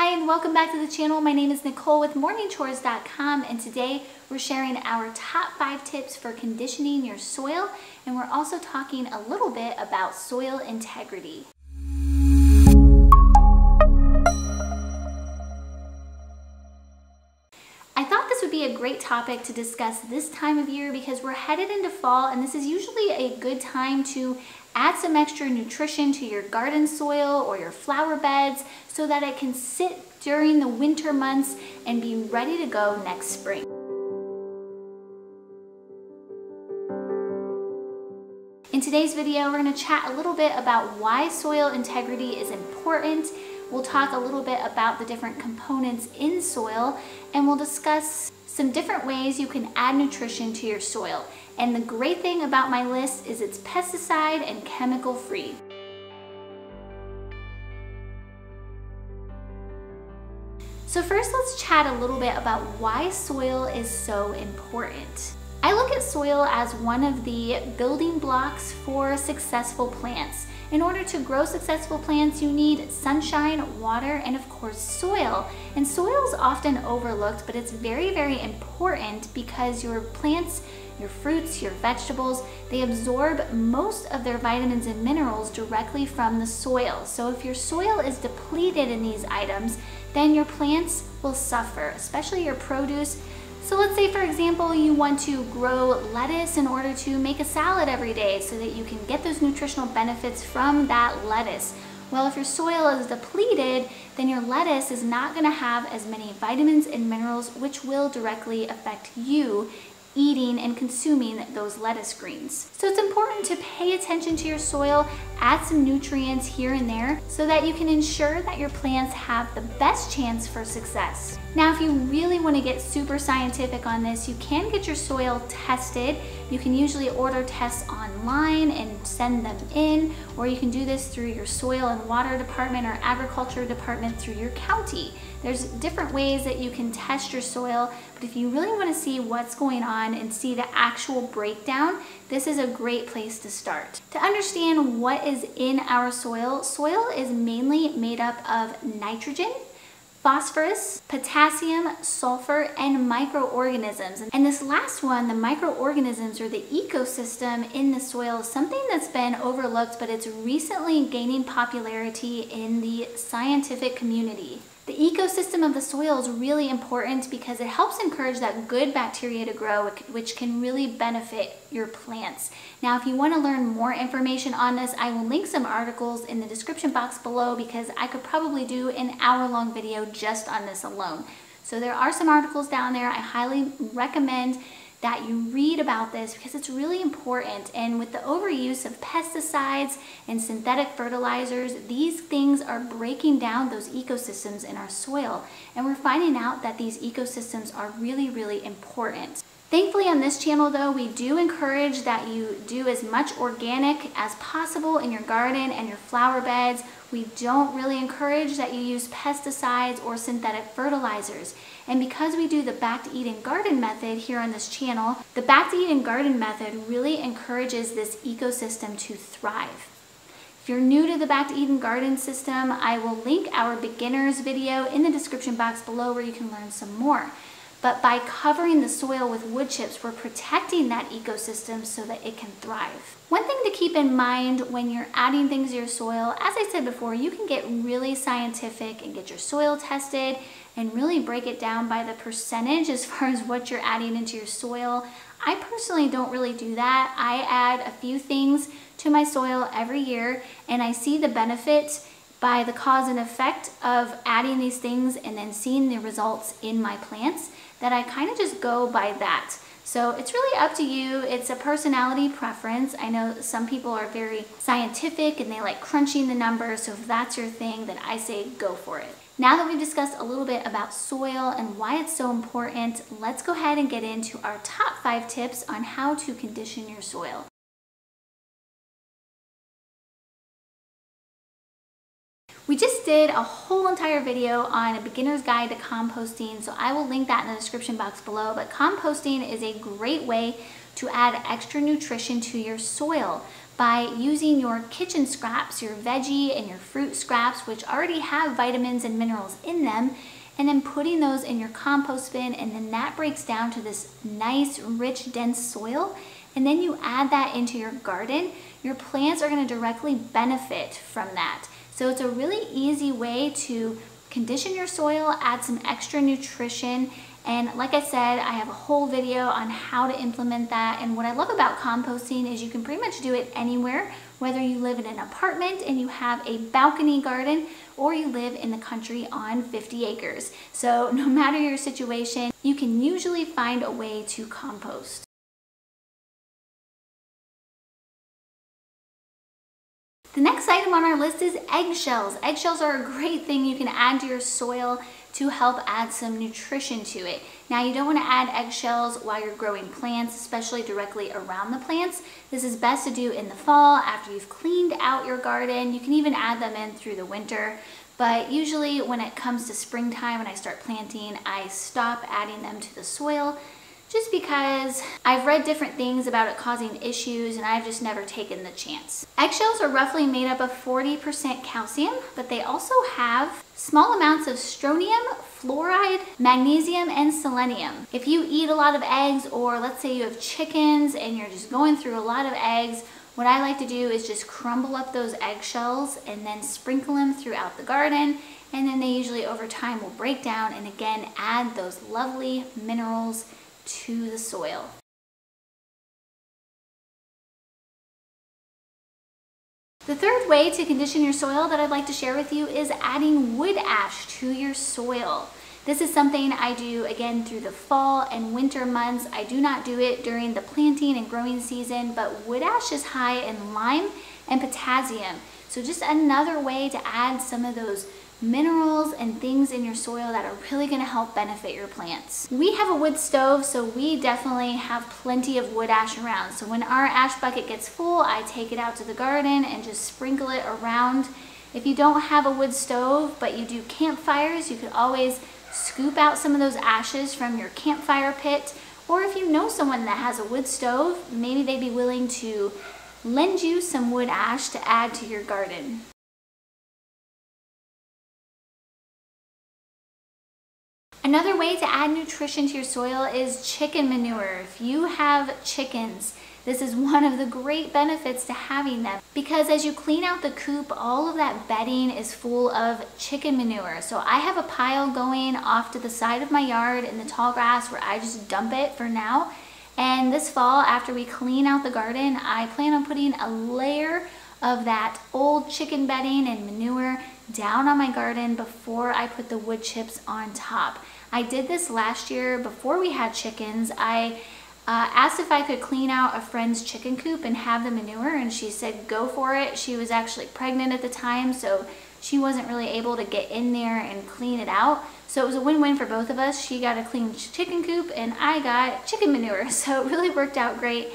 Hi and welcome back to the channel. My name is Nicole with morningchores.com, and today we're sharing our top 5 tips for conditioning your soil, and we're also talking a little bit about soil integrity. I thought this would be a great topic to discuss this time of year because we're headed into fall, and this is usually a good time to add some extra nutrition to your garden soil or your flower beds so that it can sit during the winter months and be ready to go next spring. In today's video, we're going to chat a little bit about why soil integrity is important. We'll talk a little bit about the different components in soil, and we'll discuss some different ways you can add nutrition to your soil. And the great thing about my list is it's pesticide and chemical free. So first, let's chat a little bit about why soil is so important. I look at soil as one of the building blocks for successful plants. In order to grow successful plants, you need sunshine, water, and of course soil. And soil is often overlooked, but it's very, very important because your plants, your fruits, your vegetables, they absorb most of their vitamins and minerals directly from the soil. So if your soil is depleted in these items, then your plants will suffer, especially your produce. So let's say, for example, you want to grow lettuce in order to make a salad every day so that you can get those nutritional benefits from that lettuce. Well, if your soil is depleted, then your lettuce is not going to have as many vitamins and minerals, which will directly affect you eating and consuming those lettuce greens. So it's important to pay attention to your soil, add some nutrients here and there so that you can ensure that your plants have the best chance for success. Now, if you really want to get super scientific on this, you can get your soil tested. You can usually order tests online and send them in, or you can do this through your soil and water department or agriculture department through your county. There's different ways that you can test your soil, but if you really want to see what's going on and see the actual breakdown, this is a great place to start. To understand what is in our soil, soil is mainly made up of nitrogen, phosphorus, potassium, sulfur, and microorganisms. And this last one, the microorganisms or the ecosystem in the soil, is something that's been overlooked, but it's recently gaining popularity in the scientific community. The ecosystem of the soil is really important because it helps encourage that good bacteria to grow, which can really benefit your plants. Now, if you want to learn more information on this, I will link some articles in the description box below because I could probably do an hour-long video just on this alone. So there are some articles down there. I highly recommend that you read about this because it's really important. And with the overuse of pesticides and synthetic fertilizers, these things are breaking down those ecosystems in our soil. And we're finding out that these ecosystems are really, really important. Thankfully, on this channel though, we do encourage that you do as much organic as possible in your garden and your flower beds. We don't really encourage that you use pesticides or synthetic fertilizers. And because we do the Back to Eden garden method here on this channel, the Back to Eden garden method really encourages this ecosystem to thrive. If you're new to the Back to Eden garden system, I will link our beginners video in the description box below where you can learn some more. But by covering the soil with wood chips, we're protecting that ecosystem so that it can thrive. One thing to keep in mind when you're adding things to your soil, as I said before, you can get really scientific and get your soil tested and really break it down by the percentage as far as what you're adding into your soil. I personally don't really do that. I add a few things to my soil every year, and I see the benefit by the cause and effect of adding these things and then seeing the results in my plants, that I kind of just go by that. So it's really up to you. It's a personality preference. I know some people are very scientific and they like crunching the numbers. So if that's your thing, then I say go for it. Now that we've discussed a little bit about soil and why it's so important, let's go ahead and get into our top 5 tips on how to condition your soil. We just did a whole entire video on a beginner's guide to composting, so I will link that in the description box below. But composting is a great way to add extra nutrition to your soil. by using your kitchen scraps, your veggie and your fruit scraps, which already have vitamins and minerals in them, and then putting those in your compost bin, and then that breaks down to this nice, rich, dense soil. And then you add that into your garden, your plants are going to directly benefit from that. So it's a really easy way to condition your soil, add some extra nutrition. And like I said, I have a whole video on how to implement that. And what I love about composting is you can pretty much do it anywhere, whether you live in an apartment and you have a balcony garden, or you live in the country on 50 acres. So no matter your situation, you can usually find a way to compost. The next item on our list is eggshells. Eggshells are a great thing you can add to your soil to help add some nutrition to it. Now, you don't want to add eggshells while you're growing plants, especially directly around the plants. This is best to do in the fall after you've cleaned out your garden. You can even add them in through the winter. But usually when it comes to springtime and I start planting, I stop adding them to the soil, just because I've read different things about it causing issues and I've just never taken the chance. Eggshells are roughly made up of 40% calcium, but they also have small amounts of strontium, fluoride, magnesium, and selenium. If you eat a lot of eggs, or let's say you have chickens and you're just going through a lot of eggs, what I like to do is just crumble up those eggshells and then sprinkle them throughout the garden. And then they usually over time will break down and again add those lovely minerals to the soil. The third way to condition your soil that I'd like to share with you is adding wood ash to your soil. This is something I do again through the fall and winter months. I do not do it during the planting and growing season, but wood ash is high in lime and potassium. So just another way to add some of those minerals and things in your soil that are really going to help benefit your plants. We have a wood stove, so we definitely have plenty of wood ash around. So when our ash bucket gets full, I take it out to the garden and just sprinkle it around. If you don't have a wood stove, but you do campfires, you could always scoop out some of those ashes from your campfire pit. Or if you know someone that has a wood stove, maybe they'd be willing to lend you some wood ash to add to your garden. Another way to add nutrition to your soil is chicken manure. If you have chickens, this is one of the great benefits to having them, because as you clean out the coop, all of that bedding is full of chicken manure. So I have a pile going off to the side of my yard in the tall grass where I just dump it for now. And this fall, after we clean out the garden, I plan on putting a layer of that old chicken bedding and manure down on my garden before I put the wood chips on top. I did this last year before we had chickens. I asked if I could clean out a friend's chicken coop and have the manure, and she said go for it. She was actually pregnant at the time, so she wasn't really able to get in there and clean it out. So it was a win-win for both of us. She got a clean chicken coop and I got chicken manure, so it really worked out great.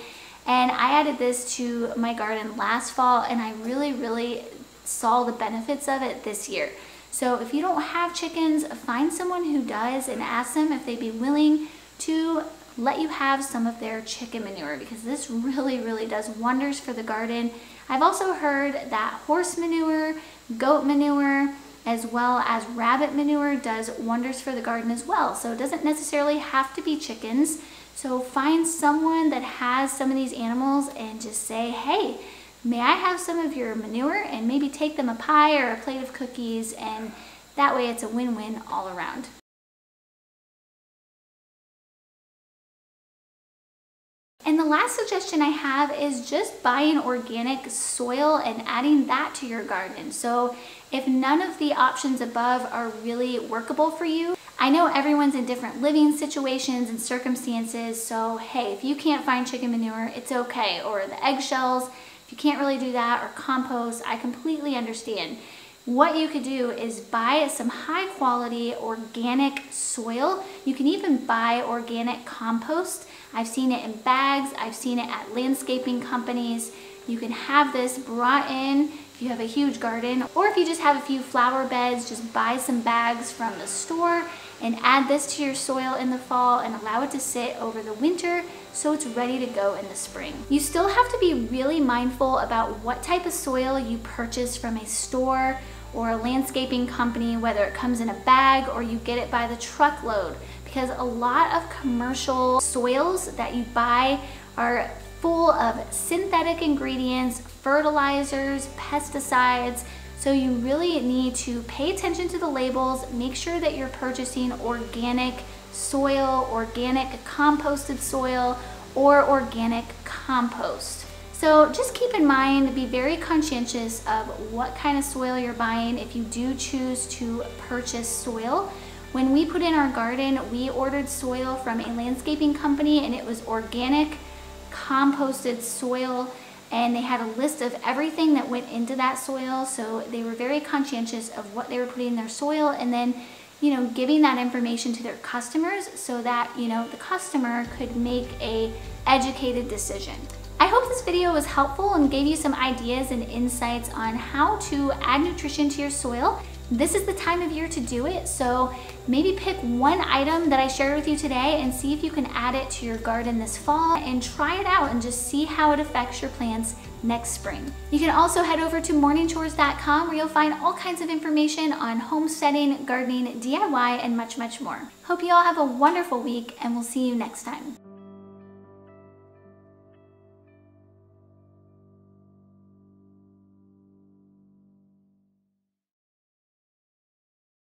And I added this to my garden last fall, and I really saw the benefits of it this year. So if you don't have chickens, find someone who does and ask them if they'd be willing to let you have some of their chicken manure, because this really does wonders for the garden. I've also heard that horse manure, goat manure, as well as rabbit manure does wonders for the garden as well. So it doesn't necessarily have to be chickens. So find someone that has some of these animals and just say, hey, may I have some of your manure, and maybe take them a pie or a plate of cookies, and that way it's a win-win all around. And the last suggestion I have is just buying organic soil and adding that to your garden. So if none of the options above are really workable for you, I know everyone's in different living situations and circumstances, so hey, if you can't find chicken manure, it's okay, or the eggshells. If you can't really do that, or compost, I completely understand. What you could do is buy some high quality organic soil. You can even buy organic compost. I've seen it in bags. I've seen it at landscaping companies. You can have this brought in if you have a huge garden, or if you just have a few flower beds, just buy some bags from the store and add this to your soil in the fall and allow it to sit over the winter so it's ready to go in the spring. You still have to be really mindful about what type of soil you purchase from a store or a landscaping company, whether it comes in a bag or you get it by the truckload, because a lot of commercial soils that you buy are full of synthetic ingredients, fertilizers, pesticides. So you really need to pay attention to the labels, make sure that you're purchasing organic soil, organic composted soil, or organic compost. So just keep in mind, be very conscientious of what kind of soil you're buying if you do choose to purchase soil. When we put in our garden, we ordered soil from a landscaping company, and it was organic composted soil, and they had a list of everything that went into that soil. So they were very conscientious of what they were putting in their soil, and then, you know, giving that information to their customers so that, you know, the customer could make a educated decision. I hope this video was helpful and gave you some ideas and insights on how to add nutrition to your soil. This is the time of year to do it, so maybe pick one item that I shared with you today and see if you can add it to your garden this fall and try it out and just see how it affects your plants next spring. You can also head over to morningchores.com where you'll find all kinds of information on homesteading, gardening, DIY, and much, much more. Hope you all have a wonderful week, and we'll see you next time.